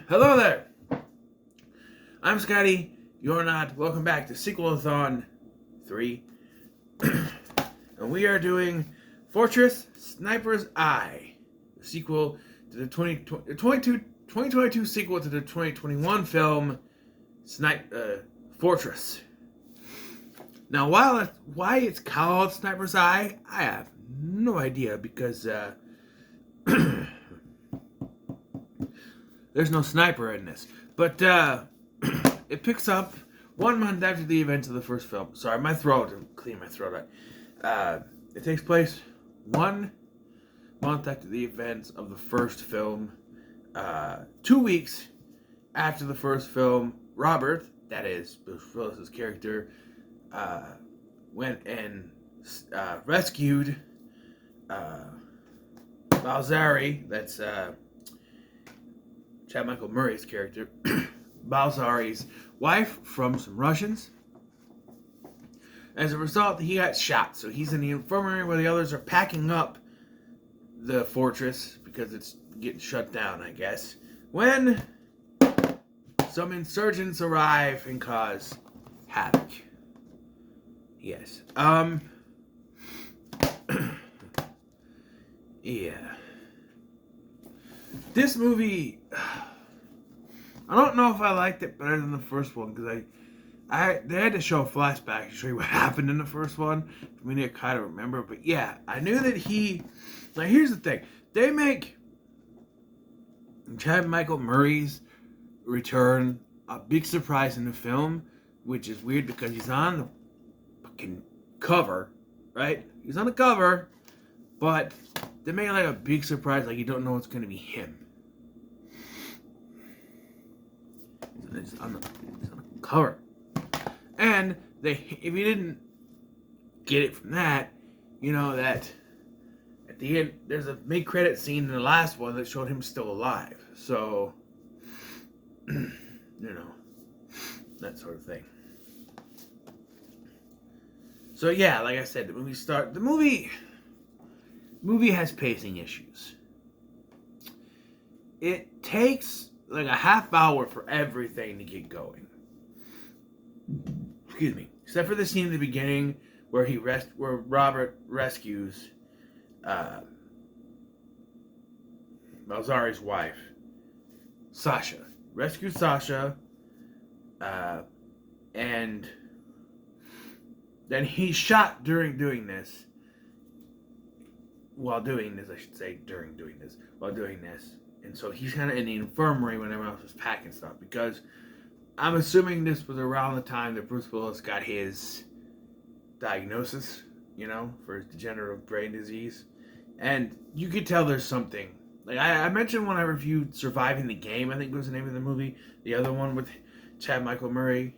Hello there. I'm Scotty. You're not. Welcome back to Sequel-A-Thon 3. And we are doing Fortress Sniper's Eye, the sequel to the 2022 sequel to the 2021 film Fortress. Now, why it's called Sniper's Eye, I have no idea because there's no sniper in this. But it picks up 1 month after the events of the first film. Sorry, my throat. I'm cleaning my throat out. It takes place 1 month after the events of the first film. 2 weeks after the first film, Robert, that is Bruce Willis's character, went and rescued Balzari, that's Chad Michael Murray's character, Balzari's wife, from some Russians. As a result, he got shot, so he's in the infirmary where the others are packing up the fortress because it's getting shut down, I guess, when some insurgents arrive and cause havoc. Yes. Yeah. This movie, I don't know if I liked it better than the first one because they had to show a flashback to show you what happened in the first one for me to kind of remember. But yeah, I knew that now here's the thing. They make Chad Michael Murray's return a big surprise in the film, which is weird because he's on the fucking cover, right? He's on the cover, but they make it like a big surprise, like you don't know it's going to be him. He's on the cover. And if you didn't get it from that, you know that at the end, there's a mid-credit scene in the last one that showed him still alive. So, you know, that sort of thing. So yeah, like I said, the movie has pacing issues. It takes like a half hour for everything to get going. Excuse me. Except for the scene at the beginning where Robert rescues Balzari's wife, Sasha. Rescues Sasha, and then he's shot during doing this. While doing this, and so he's kind of in the infirmary when everyone else was packing stuff, because I'm assuming this was around the time that Bruce Willis got his diagnosis, you know, for his degenerative brain disease, and you could tell there's something. Like I mentioned when I reviewed Surviving the Game, I think was the name of the movie, the other one with Chad Michael Murray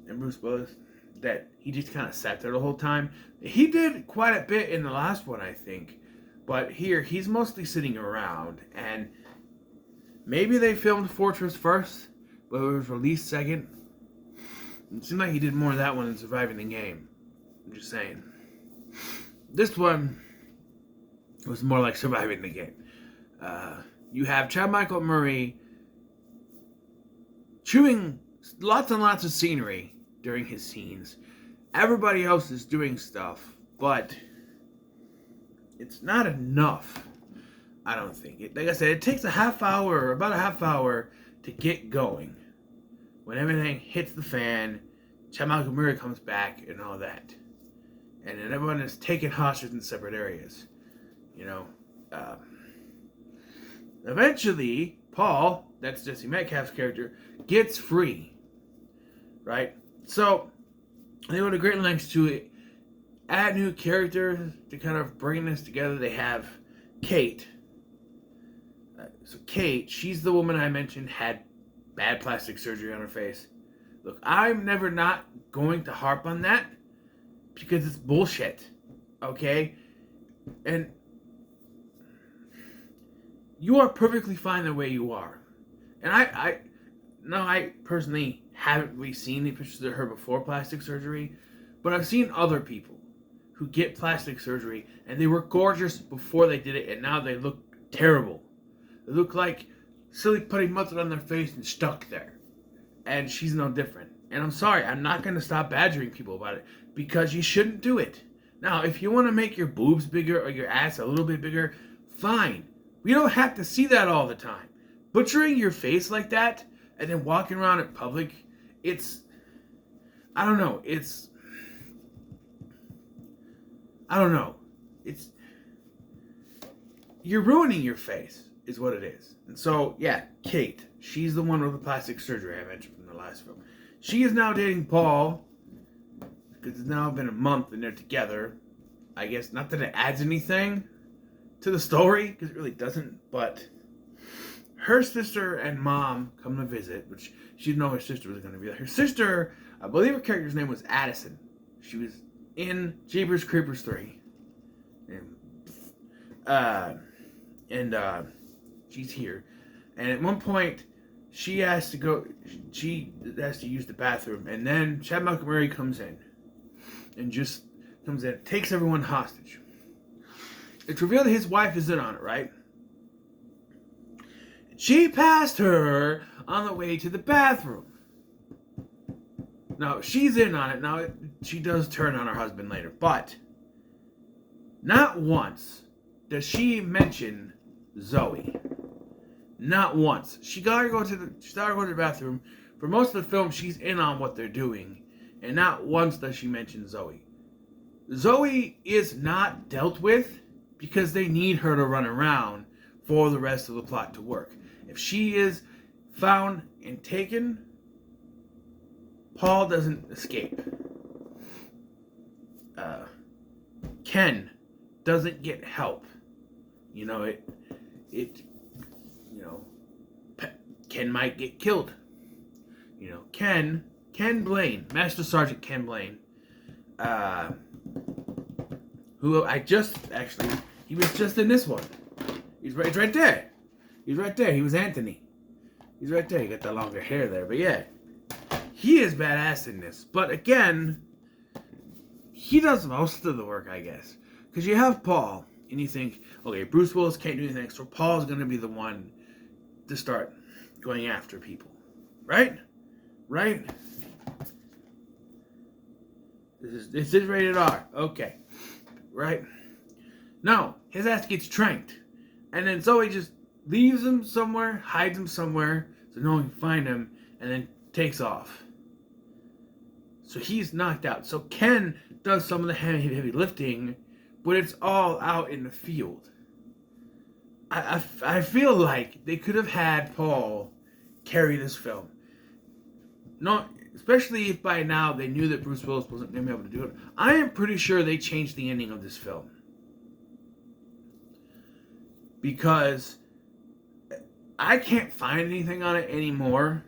and Bruce Willis, that he just kind of sat there the whole time. He did quite a bit in the last one, I think. But here, he's mostly sitting around. And maybe they filmed Fortress first, but it was released second. It seemed like he did more of that one than Surviving the Game. I'm just saying. This one was more like Surviving the Game. You have Chad Michael Murray chewing lots and lots of scenery during his scenes. Everybody else is doing stuff, but it's not enough, I don't think. Like I said, it takes about a half hour to get going. When everything hits the fan, Chad Michael Murray comes back and all that. And then everyone is taken hostage in separate areas. You know, eventually, Paul, that's Jesse Metcalf's character, gets free. Right? So, they went to great lengths to add new characters to kind of bring this together. They have Kate. So Kate, she's the woman I mentioned had bad plastic surgery on her face. Look, I'm never not going to harp on that because it's bullshit. Okay? And you are perfectly fine the way you are. And I personally haven't really seen the pictures of her before plastic surgery, but I've seen other people who get plastic surgery and they were gorgeous before they did it, and now they look terrible. They look like silly putty mustard on their face and stuck there. And she's no different. And I'm sorry, I'm not going to stop badgering people about it because you shouldn't do it. Now, if you want to make your boobs bigger or your ass a little bit bigger, fine. We don't have to see that all the time. Butchering your face like that and then walking around in public, I don't know. You're ruining your face, is what it is. And so, yeah, Kate, she's the one with the plastic surgery I mentioned from the last film. She is now dating Paul, because it's now been a month and they're together. I guess, not that it adds anything to the story, because it really doesn't, but her sister and mom come to visit, which she didn't know her sister was going to be there. Her sister, I believe her character's name was Addison. She was in Jeepers Creepers 3. And she's here. And at one point, she has to use the bathroom, and then Chad Murray comes in. And just comes in, takes everyone hostage. It's revealed that his wife is in on it, right? She passed her on the way to the bathroom. Now, she's in on it. Now, she does turn on her husband later. But, not once does she mention Zoe. Not once. She started to go to the bathroom. For most of the film, she's in on what they're doing. And not once does she mention Zoe. Zoe is not dealt with because they need her to run around for the rest of the plot to work. If she is found and taken, Paul doesn't escape. Ken doesn't get help. Ken might get killed. Ken Blaine, Master Sergeant Ken Blaine, who he was just in this one. He's right there. He's right there. He was Anthony. He's right there. He got the longer hair there. But yeah, he is badass in this. But again, he does most of the work, I guess. Because you have Paul, and you think, okay, Bruce Willis can't do anything, so Paul's going to be the one to start going after people. Right? This is rated R. Okay. Right? No. His ass gets tranked. And then Zoe just leaves him somewhere, hides him somewhere, so no one can find him, and then takes off. So he's knocked out. So Ken does some of the heavy lifting, but it's all out in the field. I feel like they could have had Paul carry this film. No, especially if by now they knew that Bruce Willis wasn't going to be able to do it. I am pretty sure they changed the ending of this film. Because I can't find anything on it anymore.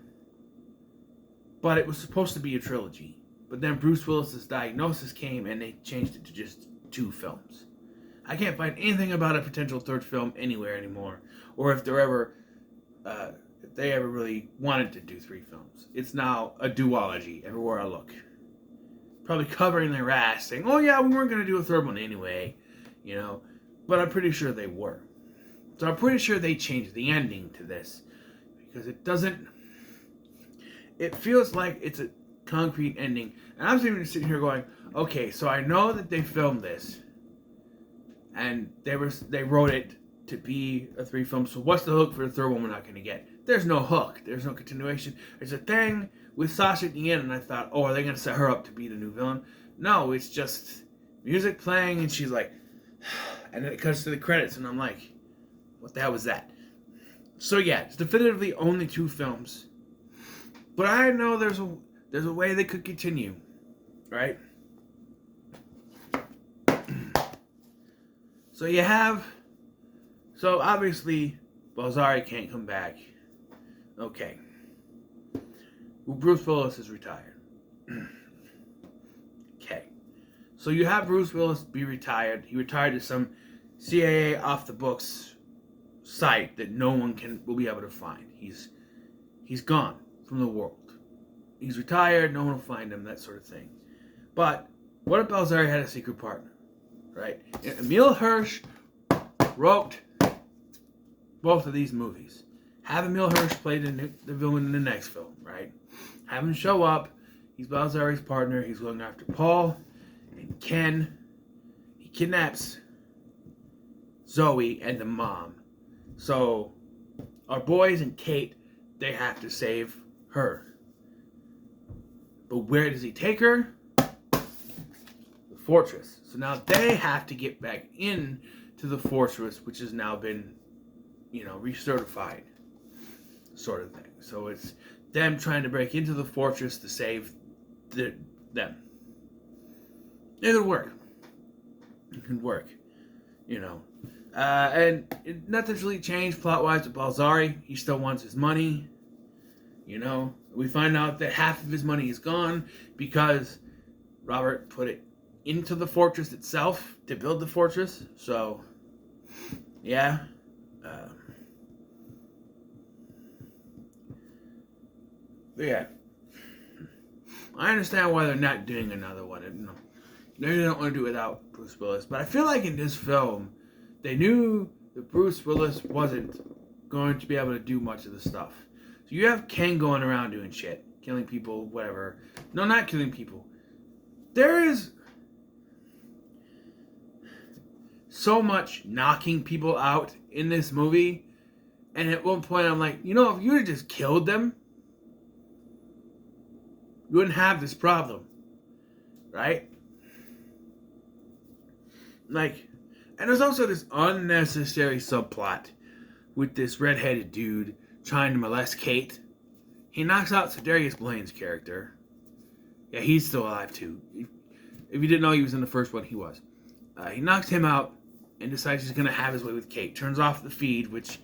But it was supposed to be a trilogy. But then Bruce Willis's diagnosis came and they changed it to just 2 films. I can't find anything about a potential 3rd film anywhere anymore. Or if they ever really wanted to do 3 films. It's now a duology everywhere I look. Probably covering their ass saying, oh yeah, we weren't going to do a 3rd one anyway. But I'm pretty sure they were. So I'm pretty sure they changed the ending to this. Because it feels like it's a concrete ending. And I'm sitting here going, okay, so I know that they filmed this. And they wrote it to be a 3 film. So what's the hook for the 3rd one we're not going to get? There's no hook. There's no continuation. There's a thing with Sasha at the end, and I thought, oh, are they going to set her up to be the new villain? No, it's just music playing, and she's like, and then it cuts to the credits, and I'm like, what the hell was that? So yeah, it's definitively only 2 films. But I know there's a way they could continue, right? So obviously, Balzari can't come back. Okay. Well, Bruce Willis is retired. Okay. So you have Bruce Willis be retired. He retired to some CIA off the books site that no one will be able to find. He's gone from the world. He's retired, no one will find him, that sort of thing. But what if Balzari had a secret partner? Right? Emile Hirsch wrote both of these movies. have Emil Hirsch play the villain in the next film, right? Have him show up. He's Balzari's partner. He's going after Paul and Ken. He kidnaps Zoe and the mom. So our boys and Kate, they have to save her. But where does he take her? The fortress. So now they have to get back in to the fortress, which has now been, recertified, sort of thing. So it's them trying to break into the fortress to save them. It could work. It could work, and nothing's really changed plot-wise with Balzari. He still wants his money. We find out that half of his money is gone because Robert put it into the fortress itself to build the fortress. So, yeah. Yeah. I understand why they're not doing another one. They don't want to do it without Bruce Willis. But I feel like in this film, they knew that Bruce Willis wasn't going to be able to do much of the stuff. So you have Ken going around doing shit, killing people, whatever. No, not killing people. There is so much knocking people out in this movie. And at one point I'm like, if you would have just killed them, you wouldn't have this problem. Right? And there's also this unnecessary subplot with this redheaded dude trying to molest Kate. He knocks out Sedarius Blaine's character. Yeah, he's still alive too. If you didn't know he was in the first one, he was. He knocks him out and decides he's going to have his way with Kate. Turns off the feed, which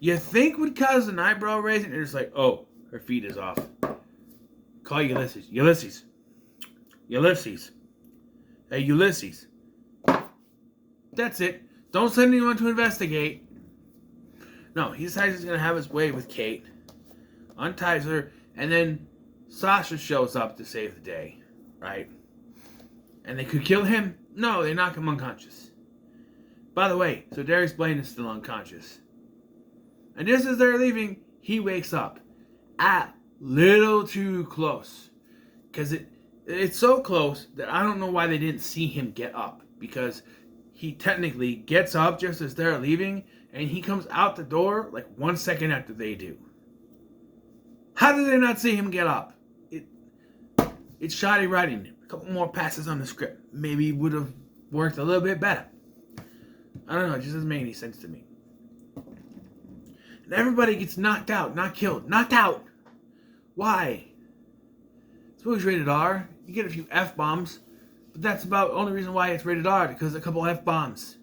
you think would cause an eyebrow raising. And it's like, oh, her feed is off. Call Ulysses. Ulysses. Hey, Ulysses. That's it. Don't send anyone to investigate. No, he decides he's going to have his way with Kate. Unties her. And then Sasha shows up to save the day. Right? And they could kill him. No, they knock him unconscious. By the way, so Darius Blaine is still unconscious. And just as they're leaving, he wakes up. A little too close. Because it's so close that I don't know why they didn't see him get up. Because he technically gets up just as they're leaving, and he comes out the door like 1 second after they do. How did they not see him get up? It's shoddy writing. A couple more passes on the script maybe would have worked a little bit better. I don't know, it just doesn't make any sense to me. And everybody gets knocked out, not killed. Knocked out! Why? This movie's rated R. You get a few F-bombs. But that's about the only reason why it's rated R, because a couple F-bombs.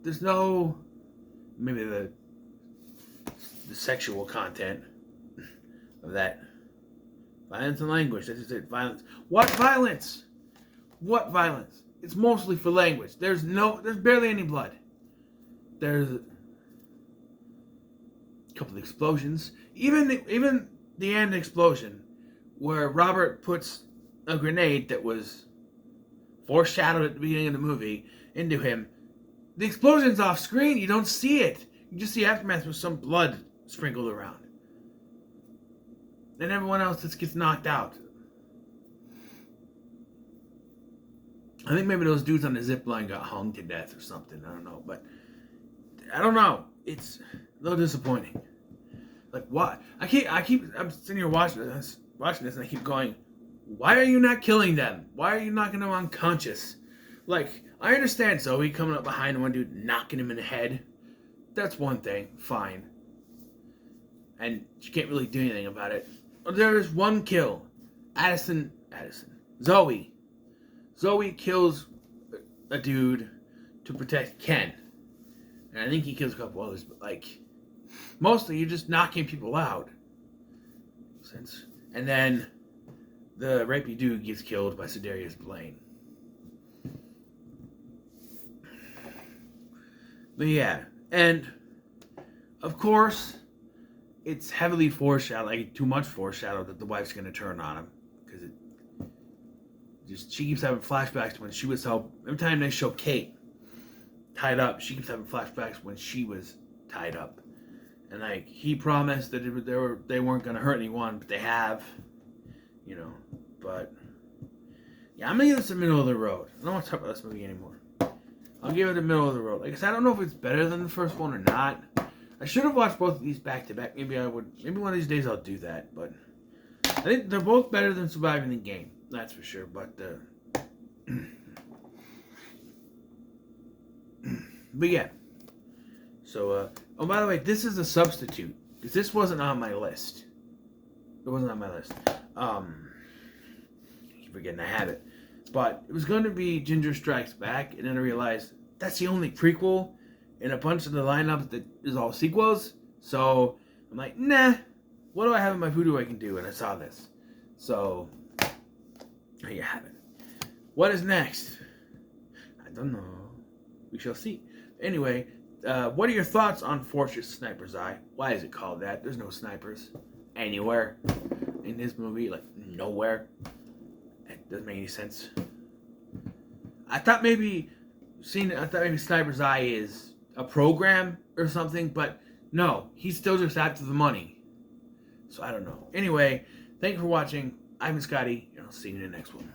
There's no... Maybe the sexual content of that. Violence and language, that's just it. Violence. What violence? What violence? It's mostly for language. There's barely any blood. There's a couple of explosions. Even the end explosion, where Robert puts a grenade that was foreshadowed at the beginning of the movie into him. The explosion's off screen. You don't see it. You just see aftermath with some blood sprinkled around. And everyone else just gets knocked out. I think maybe those dudes on the zip line got hung to death or something. I don't know. But I don't know. It's a little disappointing. Like, what? I'm sitting here watching this and I keep going, why are you not killing them? Why are you knocking them unconscious? Like, I understand Zoe coming up behind one dude, knocking him in the head. That's one thing. Fine. And she can't really do anything about it. There's one kill. Zoe. Zoe kills a dude to protect Ken. And I think he kills a couple others, but mostly you're just knocking people out. And then the rapey dude gets killed by Sedarius Blaine. But yeah, and of course, it's heavily foreshadowed, too much foreshadowed that the wife's going to turn on him. Because she keeps having flashbacks when she was every time they show Kate tied up, she keeps having flashbacks when she was tied up. And like he promised that they weren't gonna hurt anyone, but they have, you know. But yeah, I'm gonna give this the middle of the road. I don't want to talk about this movie anymore. I'll give it the middle of the road. Like I said, I don't know if it's better than the first one or not. I should have watched both of these back to back. Maybe I would. Maybe one of these days I'll do that. But I think they're both better than Surviving the Game. That's for sure. But but yeah. So oh, by the way, this is a substitute because this wasn't on my list. It wasn't on my list. I keep forgetting I have it. But it was going to be Ginger Strikes Back, and then I realized that's the only prequel in a bunch of the lineups that is all sequels. So I'm like, nah, what do I have in my voodoo I can do? And I saw this. So there you have it. What is next? I don't know. We shall see. Anyway, what are your thoughts on Fortress Sniper's Eye? Why is it called that? There's no snipers anywhere in this movie. Like, nowhere. It doesn't make any sense. I thought maybe Sniper's Eye is a program or something, but no, he's still just after the money. So I don't know. Anyway, thank you for watching. I'm Scotty, and I'll see you in the next one.